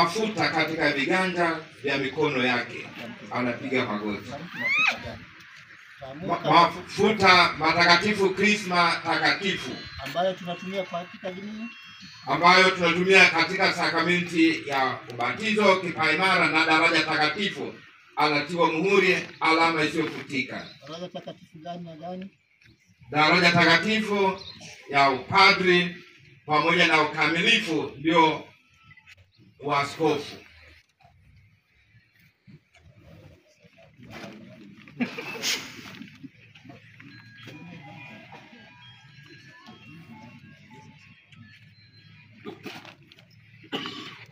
mafuta katika viganja vya mikono yake, anapiga magoti. Mafuta matakatifu, krisma takatifu, ambayo tunatumia katika dini, ambayo tunatumia katika sakramenti ya ubatizo, kipaimara na daraja takatifu, anatiwa muhuri, alama isiyofutika. Daraja takatifu gani na gani? Daraja takatifu ya upadri pamoja na ukamilifu ndio uaskofu.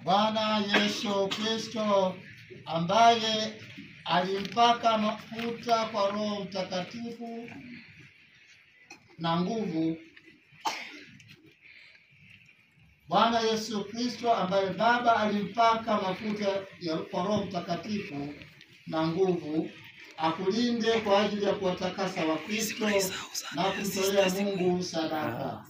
Bwana Yesu Kristo ambaye alimpaka mafuta kwa Roho Mtakatifu na nguvu. Bwana Yesu Kristo ambaye Baba alimpaka mafuta kwa Roho Mtakatifu na nguvu, akulinde kwa ajili ya kuwatakasa Wakristo na kumtolea Mungu sadaka.